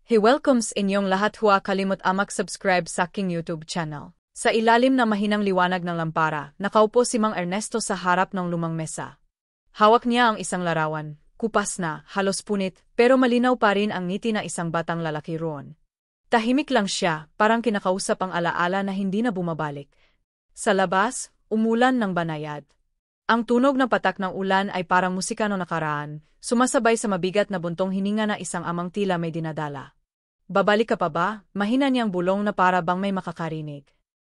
He welcomes inyong lahat, huwag kalimut amak subscribe sa aking YouTube channel. Sa ilalim na mahinang liwanag ng lampara, nakaupo si Mang Ernesto sa harap ng lumang mesa. Hawak niya ang isang larawan, kupas na, halos punit, pero malinaw pa rin ang ngiti na isang batang lalaki roon. Tahimik lang siya, parang kinakausap ang alaala na hindi na bumabalik. Sa labas, umulan ng banayad. Ang tunog ng patak ng ulan ay parang musika ng nakaraan, sumasabay sa mabigat na buntong hininga na isang amang tila may dinadala. Babalik ka pa ba? Mahina niyang bulong na para bang may makakarinig.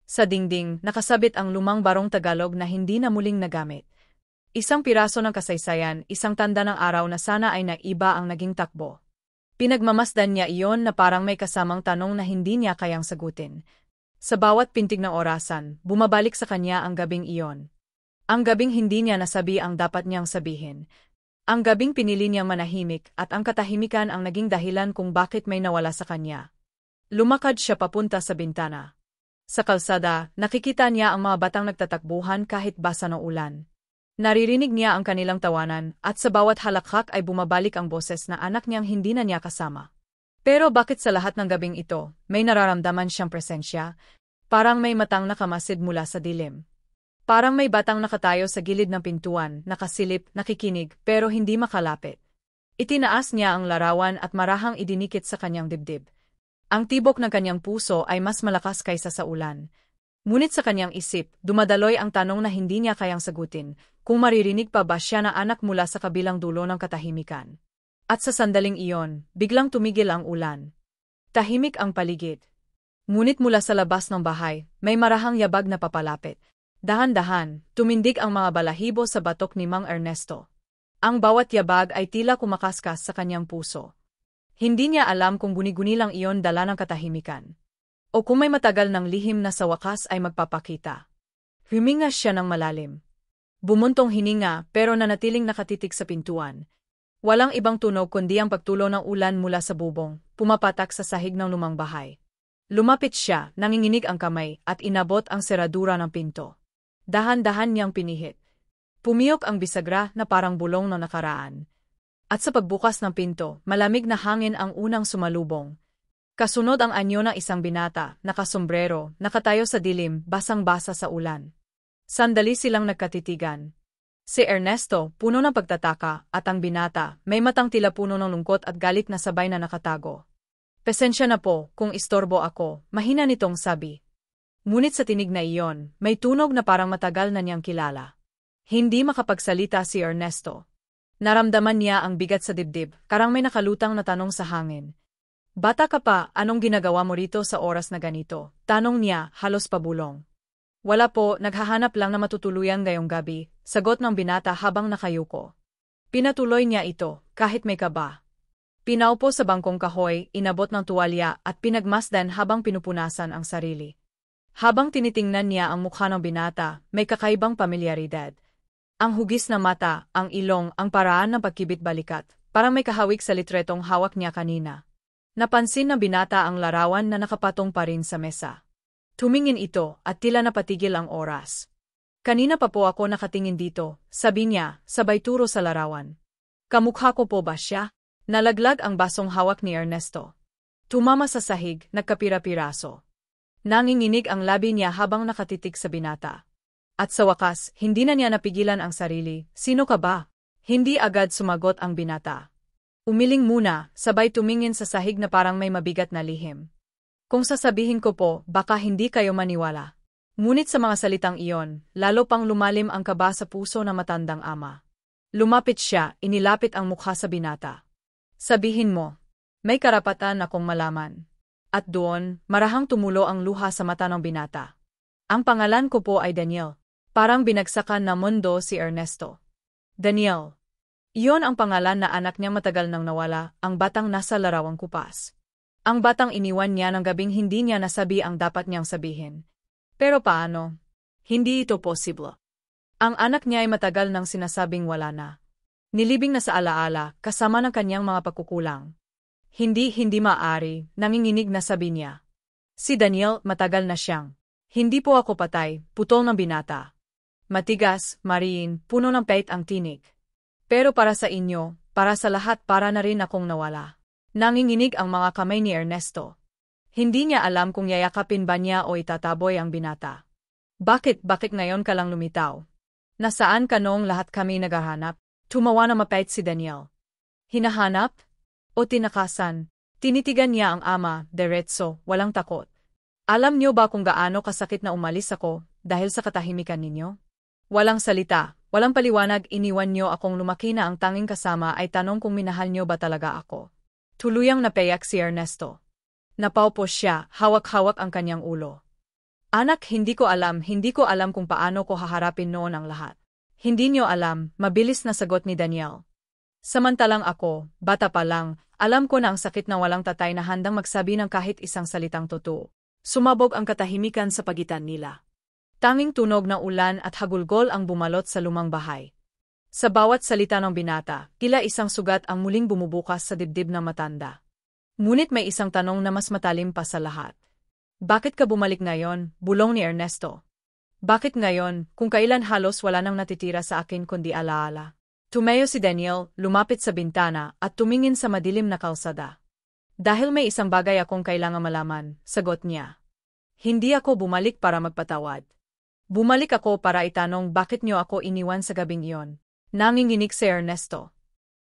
Sa dingding, nakasabit ang lumang barong Tagalog na hindi na muling nagamit. Isang piraso ng kasaysayan, isang tanda ng araw na sana ay naiba ang naging takbo. Pinagmamasdan niya iyon na parang may kasamang tanong na hindi niya kayang sagutin. Sa bawat pintig ng orasan, bumabalik sa kanya ang gabing iyon. Ang gabing hindi niya nasabi ang dapat niyang sabihin. Ang gabing pinili niyang manahimik at ang katahimikan ang naging dahilan kung bakit may nawala sa kanya. Lumakad siya papunta sa bintana. Sa kalsada, nakikita niya ang mga batang nagtatakbuhan kahit basa ng ulan. Naririnig niya ang kanilang tawanan at sa bawat halakhak ay bumabalik ang boses na anak niyang hindi na niya kasama. Pero bakit sa lahat ng gabing ito, may nararamdaman siyang presensya? Parang may matang nakamasid mula sa dilim. Parang may batang nakatayo sa gilid ng pintuan, nakasilip, nakikinig, pero hindi makalapit. Itinaas niya ang larawan at marahang idinikit sa kanyang dibdib. Ang tibok ng kanyang puso ay mas malakas kaysa sa ulan. Ngunit sa kanyang isip, dumadaloy ang tanong na hindi niya kayang sagutin, kung maririnig pa ba siya na anak mula sa kabilang dulo ng katahimikan. At sa sandaling iyon, biglang tumigil ang ulan. Tahimik ang paligid. Ngunit mula sa labas ng bahay, may marahang yabag na papalapit. Dahan-dahan, tumindig ang mga balahibo sa batok ni Mang Ernesto. Ang bawat yabag ay tila kumakaskas sa kanyang puso. Hindi niya alam kung guni-guni lang iyon dala ng katahimikan. O kung may matagal ng lihim na sa wakas ay magpapakita. Huminga siya ng malalim. Bumuntong hininga pero nanatiling nakatitig sa pintuan. Walang ibang tunog kundi ang pagtulo ng ulan mula sa bubong, pumapatak sa sahig ng lumang bahay. Lumapit siya, nanginginig ang kamay at inabot ang seradura ng pinto. Dahan-dahan niyang pinihit. Pumiyok ang bisagra na parang bulong ng nakaraan. At sa pagbukas ng pinto, malamig na hangin ang unang sumalubong. Kasunod ang anyo ng isang binata, nakasombrero, nakatayo sa dilim, basang-basa sa ulan. Sandali silang nagkatitigan. Si Ernesto, puno ng pagtataka, at ang binata, may matang tila puno ng lungkot at galit na sabay na nakatago. Pasensya na po, kung istorbo ako, mahina nitong sabi. Ngunit sa tinig na iyon, may tunog na parang matagal na niyang kilala. Hindi makapagsalita si Ernesto. Naramdaman niya ang bigat sa dibdib, karang may nakalutang na tanong sa hangin. Bata ka pa, anong ginagawa mo rito sa oras na ganito? Tanong niya, halos pabulong. Wala po, naghahanap lang na matutuluyan ngayong gabi, sagot ng binata habang nakayuko. Pinatuloy niya ito, kahit may kaba. Pinaupo sa bangkong kahoy, inabot ng tuwalya at pinagmasdan habang pinupunasan ang sarili. Habang tinitingnan niya ang mukha ng binata, may kakaibang pamilyaridad. Ang hugis na mata, ang ilong, ang paraan ng pagkibit-balikat, parang may kahawig sa litretong hawak niya kanina. Napansin ng binata ang larawan na nakapatong pa rin sa mesa. Tumingin ito at tila napatigil ang oras. Kanina pa po ako nakatingin dito, sabi niya, sabay turo sa larawan. Kamukha ko po ba siya? Nalaglag ang basong hawak ni Ernesto. Tumama sa sahig, nagkapira-piraso. Nanginginig ang labi niya habang nakatitig sa binata. At sa wakas, hindi na niya napigilan ang sarili. Sino ka ba? Hindi agad sumagot ang binata. Umiling muna, sabay tumingin sa sahig na parang may mabigat na lihim. Kung sasabihin ko po, baka hindi kayo maniwala. Ngunit sa mga salitang iyon, lalo pang lumalim ang kaba sa puso ng matandang ama. Lumapit siya, inilapit ang mukha sa binata. Sabihin mo, may karapatan akong malaman. At doon, marahang tumulo ang luha sa mata ng binata. Ang pangalan ko po ay Daniel. Parang binagsakan na mundo si Ernesto. Daniel. Iyon ang pangalan na anak niya matagal nang nawala, ang batang nasa larawang kupas. Ang batang iniwan niya ng gabing hindi niya nasabi ang dapat niyang sabihin. Pero paano? Hindi ito posible. Ang anak niya ay matagal nang sinasabing wala na. Nilibing na sa alaala, kasama ng kanyang mga pagkukulang. Hindi maaari, nanginginig na sabi niya. Si Daniel, matagal na siyang. Hindi po ako patay, putol ng binata. Matigas, mariin, puno ng pait ang tinig. Pero para sa inyo, para sa lahat para na rin akong nawala. Nanginginig ang mga kamay ni Ernesto. Hindi niya alam kung yayakapin ba niya o itataboy ang binata. Bakit ngayon ka lang lumitaw? Nasaan ka noong lahat kami naghahanap? Tumawa na mapait si Daniel. Hinahanap? O tinakasan? Tinitigan niya ang ama, diretso, walang takot. Alam niyo ba kung gaano kasakit na umalis ako dahil sa katahimikan ninyo? Walang salita, walang paliwanag, iniwan niyo akong lumaki na ang tanging kasama ay tanong kung minahal niyo ba talaga ako. Tuluyang napayak si Ernesto. Napaupo siya, hawak-hawak ang kanyang ulo. Anak, hindi ko alam kung paano ko haharapin noon ang lahat. Hindi niyo alam, mabilis na sagot ni Daniel. Samantalang ako, bata pa lang, alam ko na ang sakit na walang tatay na handang magsabi ng kahit isang salitang totoo. Sumabog ang katahimikan sa pagitan nila. Tanging tunog ng ulan at hagulgol ang bumalot sa lumang bahay. Sa bawat salita ng binata, tila isang sugat ang muling bumubukas sa dibdib ng matanda. Ngunit may isang tanong na mas matalim pa sa lahat. Bakit ka bumalik ngayon? Bulong ni Ernesto. Bakit ngayon, kung kailan halos wala nang natitira sa akin kundi alaala? Tumayo si Daniel, lumapit sa bintana at tumingin sa madilim na kalsada. Dahil may isang bagay akong kailangan malaman, sagot niya. Hindi ako bumalik para magpatawad. Bumalik ako para itanong bakit niyo ako iniwan sa gabing iyon. Nanginginig si Ernesto.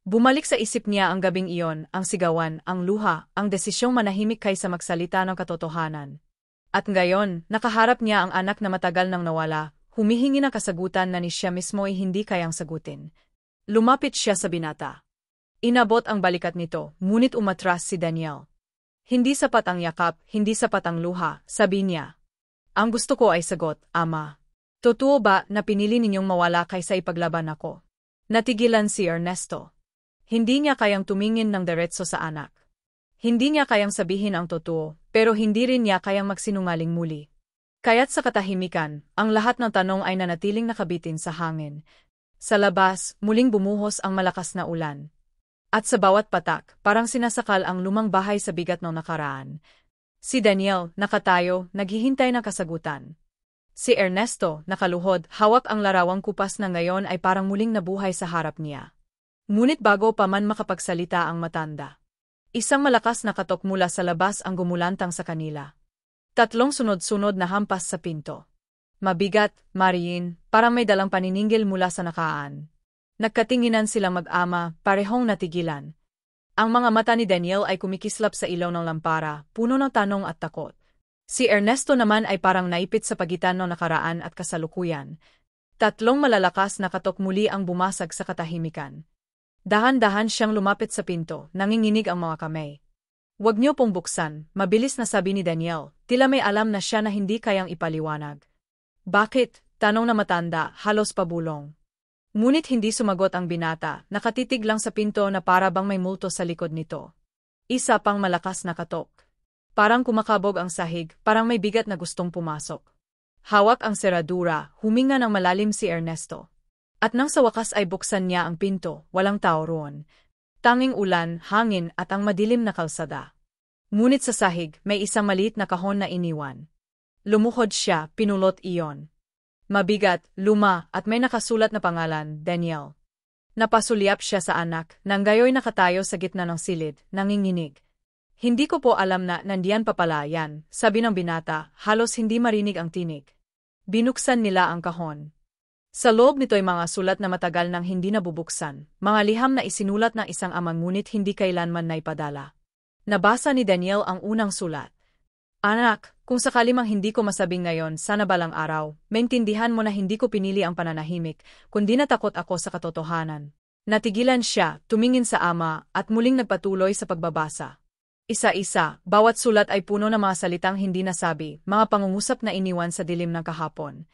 Bumalik sa isip niya ang gabing iyon, ang sigawan, ang luha, ang desisyong manahimik kaysa magsalita ng katotohanan. At ngayon, nakaharap niya ang anak na matagal nang nawala, humihingi ng kasagutan na ni siya mismo ay hindi kayang sagutin. Lumapit siya sa binata. Inabot ang balikat nito, ngunit umatras si Daniel. Hindi sapat ang yakap, hindi sapat ang luha, sabi niya. Ang gusto ko ay sagot, Ama. Totoo ba na pinili ninyong mawala kaysa ipaglaban ako? Natigilan si Ernesto. Hindi niya kayang tumingin ng diretso sa anak. Hindi niya kayang sabihin ang totoo, pero hindi rin niya kayang magsinungaling muli. Kaya't sa katahimikan, ang lahat ng tanong ay nanatiling nakabitin sa hangin. Sa labas, muling bumuhos ang malakas na ulan. At sa bawat patak, parang sinasakal ang lumang bahay sa bigat ng nakaraan. Si Daniel, nakatayo, naghihintay ng kasagutan. Si Ernesto, nakaluhod, hawak ang larawang kupas na ngayon ay parang muling nabuhay sa harap niya. Ngunit bago pa man makapagsalita ang matanda, isang malakas na katok mula sa labas ang gumulantang sa kanila. 3 sunod-sunod na hampas sa pinto. Mabigat, mariin, parang may dalang panininggil mula sa nakaan. Nagkatinginan silang mag-ama, parehong natigilan. Ang mga mata ni Daniel ay kumikislap sa ilaw ng lampara, puno ng tanong at takot. Si Ernesto naman ay parang naipit sa pagitan ng nakaraan at kasalukuyan. 3 malalakas na katok muli ang bumasag sa katahimikan. Dahan-dahan siyang lumapit sa pinto, nanginginig ang mga kamay. Huwag niyo pong buksan, mabilis na sabi ni Daniel, tila may alam na siya na hindi kayang ipaliwanag. Bakit? Tanong na matanda, halos pabulong. Ngunit hindi sumagot ang binata, nakatitig lang sa pinto na para bang may multo sa likod nito. Isa pang malakas na katok. Parang kumakabog ang sahig, parang may bigat na gustong pumasok. Hawak ang seradura, huminga ng malalim si Ernesto. At nang sa wakas ay buksan niya ang pinto, walang tao roon. Tanging ulan, hangin at ang madilim na kalsada. Ngunit sa sahig, may isang maliit na kahon na iniwan. Lumuhod siya, pinulot iyon. Mabigat, luma, at may nakasulat na pangalan, Daniel. Napasulyap siya sa anak, nang gayoy nakatayo sa gitna ng silid, nanginginig. Hindi ko po alam na nandiyan pa pala yan, sabi ng binata, halos hindi marinig ang tinig. Binuksan nila ang kahon. Sa loob nito'y mga sulat na matagal nang hindi nabubuksan, mga liham na isinulat ng isang amang ngunit hindi kailanman naipadala. Nabasa ni Daniel ang unang sulat. Anak, kung sakali mang hindi ko masabing ngayon, sana balang araw, maintindihan mo na hindi ko pinili ang pananahimik, kundi natakot ako sa katotohanan. Natigilan siya, tumingin sa ama, at muling nagpatuloy sa pagbabasa. Isa-isa, bawat sulat ay puno ng mga salitang hindi nasabi, mga pangungusap na iniwan sa dilim ng kahapon.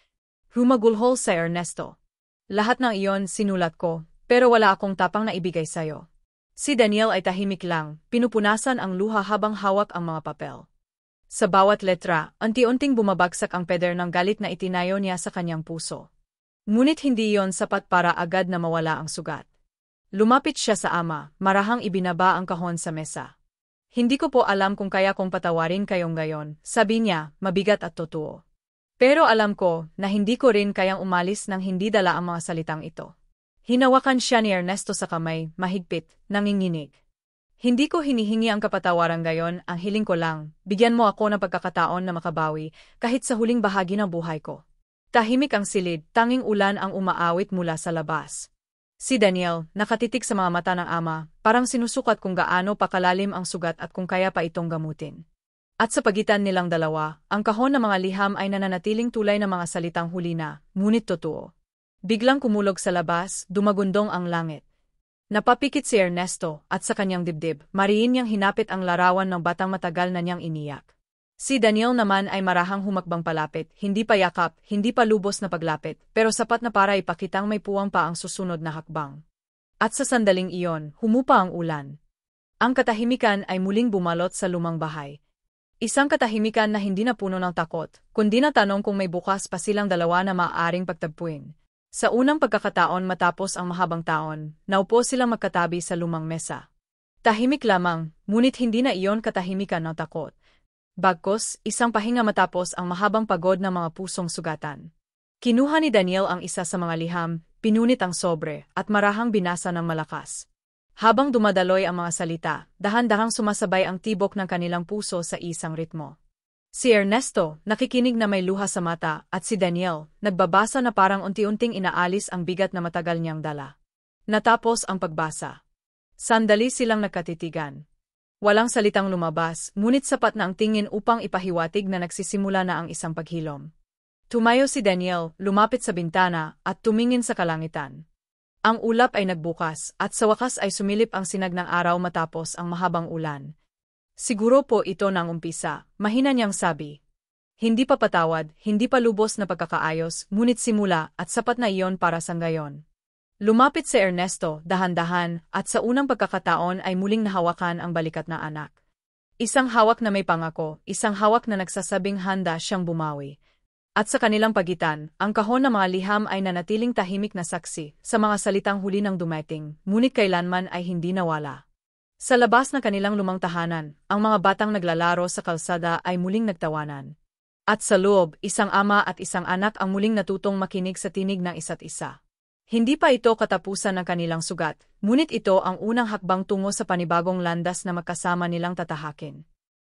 Humagulhol sa Ernesto. Lahat ng iyon sinulat ko, pero wala akong tapang na ibigay sayo. Si Daniel ay tahimik lang, pinupunasan ang luha habang hawak ang mga papel. Sa bawat letra, unti-unting bumabagsak ang peder ng galit na itinayo niya sa kanyang puso. Ngunit hindi iyon sapat para agad na mawala ang sugat. Lumapit siya sa ama, marahang ibinaba ang kahon sa mesa. Hindi ko po alam kung kaya kong patawarin kayong gayon, sabi niya, mabigat at totoo. Pero alam ko na hindi ko rin kayang umalis nang hindi dala ang mga salitang ito. Hinawakan siya ni Ernesto sa kamay, mahigpit, nanginginig. Hindi ko hinihingi ang kapatawaran gayon, ang hiling ko lang, bigyan mo ako ng pagkakataon na makabawi, kahit sa huling bahagi ng buhay ko. Tahimik ang silid, tanging ulan ang umaawit mula sa labas. Si Daniel, nakatitig sa mga mata ng ama, parang sinusukat kung gaano pa kalalim ang sugat at kung kaya pa itong gamutin. At sa pagitan nilang dalawa, ang kahon ng mga liham ay nananatiling tulay ng mga salitang huli na, ngunit totoo. Biglang kumulog sa labas, dumagundong ang langit. Napapikit si Ernesto, at sa kanyang dibdib, mariin niyang hinapit ang larawan ng batang matagal na niyang iniyak. Si Daniel naman ay marahang humakbang palapit, hindi pa yakap, hindi pa lubos na paglapit, pero sapat na para ipakitang may puwang pa ang susunod na hakbang. At sa sandaling iyon, humupa ang ulan. Ang katahimikan ay muling bumalot sa lumang bahay. Isang katahimikan na hindi na puno ng takot, kundi na tanong kung may bukas pa silang dalawa na maaaring pagtagpuin. Sa unang pagkakataon matapos ang mahabang taon, naupo silang magkatabi sa lumang mesa. Tahimik lamang, ngunit hindi na iyon katahimikan ng takot. Bagkus, isang pahinga matapos ang mahabang pagod ng mga pusong sugatan. Kinuha ni Daniel ang isa sa mga liham, pinunit ang sobre, at marahang binasa ng malakas. Habang dumadaloy ang mga salita, dahan-dahang sumasabay ang tibok ng kanilang puso sa isang ritmo. Si Ernesto, nakikinig na may luha sa mata, at si Daniel, nagbabasa na parang unti-unting inaalis ang bigat na matagal niyang dala. Natapos ang pagbasa. Sandali silang nagkatitigan. Walang salitang lumabas, ngunit sapat na ang tingin upang ipahiwatig na nagsisimula na ang isang paghilom. Tumayo si Daniel, lumapit sa bintana, at tumingin sa kalangitan. Ang ulap ay nagbukas, at sa wakas ay sumilip ang sinag ng araw matapos ang mahabang ulan. Siguro po ito nang umpisa, mahina niyang sabi. Hindi pa patawad, hindi pa lubos na pagkakaayos, ngunit simula at sapat na iyon para sa ngayon. Lumapit si Ernesto, dahan-dahan, at sa unang pagkakataon ay muling nahawakan ang balikat na anak. Isang hawak na may pangako, isang hawak na nagsasabing handa siyang bumawi. At sa kanilang pagitan, ang kahon ng mga liham ay nanatiling tahimik na saksi sa mga salitang huli ng dumating, ngunit kailanman ay hindi nawala. Sa labas ng kanilang lumang tahanan, ang mga batang naglalaro sa kalsada ay muling nagtawanan. At sa loob, isang ama at isang anak ang muling natutong makinig sa tinig ng isa't isa. Hindi pa ito katapusan ng kanilang sugat, ngunit ito ang unang hakbang tungo sa panibagong landas na magkasama nilang tatahakin.